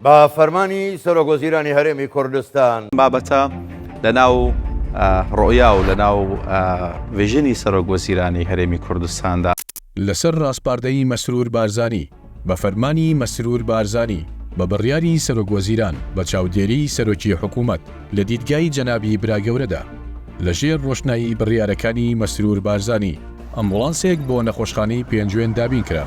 بە فەرمانی سەرۆکوەزیرانی هەرێمی کوردستان بابەتە لەناو ڕۆیا و لەناو ڤژنی سەرۆکوەزیرانی هەرێمی کوردستاندا لەسەر ڕاستپاردەی مەسرور بارزانی بە فەرمانی مەسرور بارزانی بە بڕیاری سەرۆکوەزیران بە چاودێری سەرۆکی حکوومەت لە دیدگای جەنابی براگەورەدا لەژێر ڕۆشنایی بڕیارەکانی مەسرور بارزانی ئەمبوڵانسێک بۆ نەخۆشخانەی پێنجوێن دابین کرا،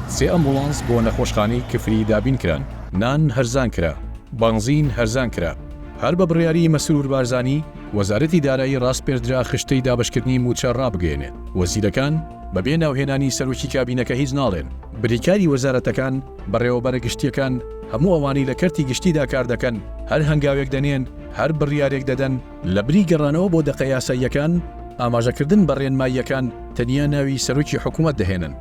3 ئەمبوڵانس بۆ نەخۆشخانەی کفری دابین کران، نان هەرزان کرا، بەنزین هەرزان کرا. هەر بە بڕیاری مەسرور بارزانی وەزارەتی دارایی ڕاستپێردرا خشتەی دابشکردنی موچە ڕابگەێنێت. وەزیرەکان بەبێ ناوهێنانی سەرۆکی کابینەکە هیچ ناڵێن. بریکاری وەزارەتەکان بەڕێوەبەرە گشتیەکان هەموو ئەوانی لە کەرتی گشتیدا کار دەکەن هەر هەنگاوێک دەنێن هەر بڕیارێک دەدەن لە بری گەڕانەوە بۆ دەقە یاساییەکان ئاماژەکردن بە ڕێنماییەکان تەنیا ناوی سەرۆکی حکوومەت دەهێنن.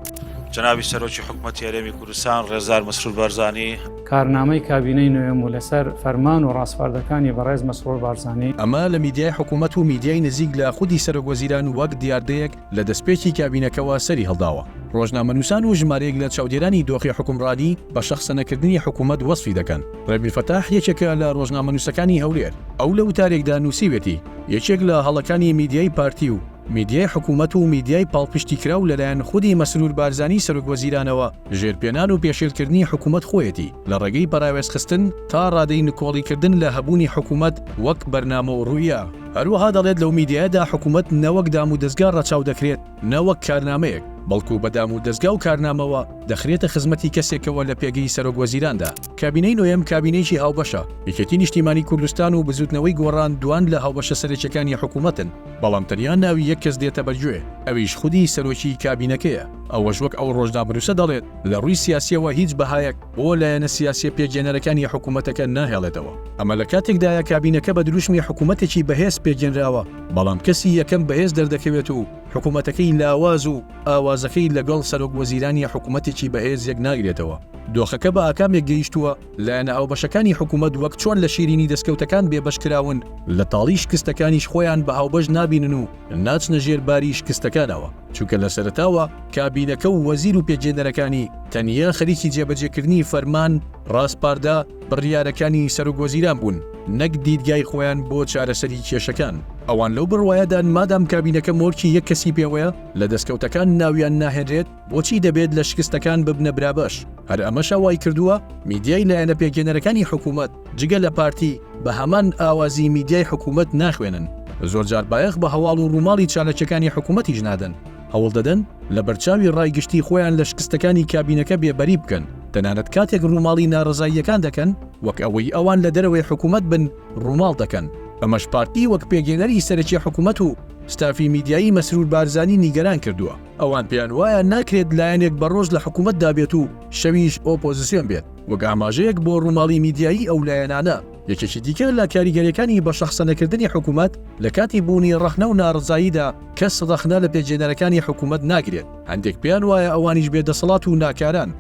جنابی سەرۆکی حکوومەتی هەرێمی کوردستان ڕێزدار مەسرور بارزانی کارنامەی کابینەی نوێم و لەسەر فەرمان و ڕاستپاردەکانی بەڕێز مەسرور بارزانی ئەمە لە میدیای حکوومەت و میدیای نزیک لە خودی سەرۆکوەزیران وەک دیاردەیەک لە دەستپێکی کابینەکەەوە سەری هەڵداوە. ڕۆژنامەنووسان و ژمارەیەک لە چاودێرانی دۆخی حکومڕانی بە شەخسەنەکردنی حکوومەت وەسفی دەکەن. ڕێمیرفتاح یەکێکە لە ڕۆژنامەنووسەکانی هەولێر ئەو لە وتارێکدا نووسیوێتی یەکێک لە هەڵەکانی میدیای پارتی و میدیای حکوومەت و میدیای پاڵپشتی کرا و لەلایەن خودی مەسرور بارزانی سەرۆکوەزیرانەوە ژێرپێنان و پێشێلکردنی حکوومەت خۆیەتی لە ڕێگەی بەراوێزخستن تا ڕادەی نکۆڵیکردن لە هەبوونی حکوومەت وەک بەرنامە و ڕوویە. هەروەها دەڵێت لەو میدیادا حکوومەت نەوەک دام و دەستگا ڕەچاو دەکرێت نەوەک کارنامەیەک بەڵکو بەدام و دەستگا و کارنامەوە دەخرێتە خزمەتی کەسێکەوە لە پێگەی سەرۆکوەزیراندا. کابینەی نوێم کابینەیەکی هاوبەشە، یەکێتی نیشتیمانی کوردستان و بزوتنەوەی گۆڕان دوان لە هاوبەشە سەرچەکانی حکوومەتن، بەڵام تەنیا ناوی یەک کەس دێتە بەرگوێ، ئەویش خودی سەرۆکی کابینەکەیە. ئەوەش وەک ئەو ڕۆژنامەنووسە دەڵێت لە ڕووی سیاسیەوە هیچ بەهایەک بۆ لایەنە سیاسی پێگێنەرەکانی حکوومەتەکە ناهێڵێتەوە. ئەمە لە کاتێکدایە کابینەکە بە دروشمی حکوومەتێکی بەهێز پێگەنراوە، بەڵام کەسی یەکەم بەهێز دەردەکەوێت و حکوومەتەکەی لاواز و ئاوازەکەی لەگەڵ سەرۆکوەزیرانی حکوومەتێکی بەهێز یەک ناگرێتەوە. دۆخەکە بە ئاکامێک گەیشتووە لایەنە ئاوبەشەکانی حکوومەت وەک چۆن لە شیرینی دەستکەوتەکان بێبەشکراون لە تاڵی شکستەکانیش خۆیان بە هاوبەش نابینن و ناچنە ژێر باری شکستەکانەوە، چونکە لە سەرەتاوە کابینەکە و وەزیر و پێگێنەرەکانی تەنیا خەریکی جێبەجێکردنی فەرمان ڕاستپاردا بڕیارەکانی سەرۆکوەزیران بوون، نەک دیدگای خۆیان بۆ چارەسەری کێشەکان. ئەوان لەو بڕوایەدان مادام کابینەکە مۆرکی یەک کەسی پێوەیە لە دەستکەوتەکان ناویان ناهێنرێت بۆچی دەبێت لە شکستەکان ببنە برابەش. هەر ئەمەش وای کردووە میدیای لایەنە پێگێنەرەکانی حکوومەت جگە لە پارتی بە هەمان ئاوازی میدیای حکوومەت ناخوێنن، زۆرجار بایەخ بە هەواڵ و ڕووماڵی چالەکیەکانی حکوومەتیش نادەن، هەوڵ دەدەن لە بەرچاوی ڕایگشتی خۆیان لە شکستەکانی کابینەکە بێبەری بکەن، تەنانەت کاتێک ڕووماڵی ناڕزاییەکان دەکەن وەک ئەوەی ئەوان لە دەرەوەی حکوومەت بن ڕووماڵ دەکەن. ئەمەش پارتی وەک پێگێنەری سەرەکی حکوومەت و ستافی میدیایی مەسرور بارزانی نیگەران کردووە. ئەوان پێیان وایە ناکرێت لایەنێک بەڕۆژ لە حکوومەت دابێت و شەویش ئۆپۆزیسیۆن بێت، وەک ئاماژەیەک بۆ ڕووماڵی میدیایی ئەو لایەنانە. یەکێکی دیکە لە کاریگەریەکانی بە شەخسەنەکردنی حکوومەت لە کاتی بوونی ڕەخنە و ناڕزاییدا کەس ڕەخنە لە پێگێنەرەکانی حکوومەت ناگرێت. هەندێک پێیان وایە ئەوانیش بێدەسەڵات و ناکاران.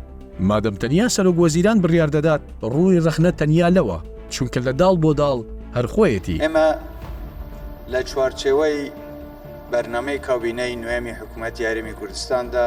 مادەم تەنیا سەرۆکوەزیران بڕیار دەدات ڕووی ڕەخنە تەنیا لەوە، چونکە لە داڵ بۆ داڵ هەر خۆیەتی. ئێمە لە چوارچێوەی بەرنامەی کابینەی نوێمی حکوومەتی هەرێمی کوردستاندا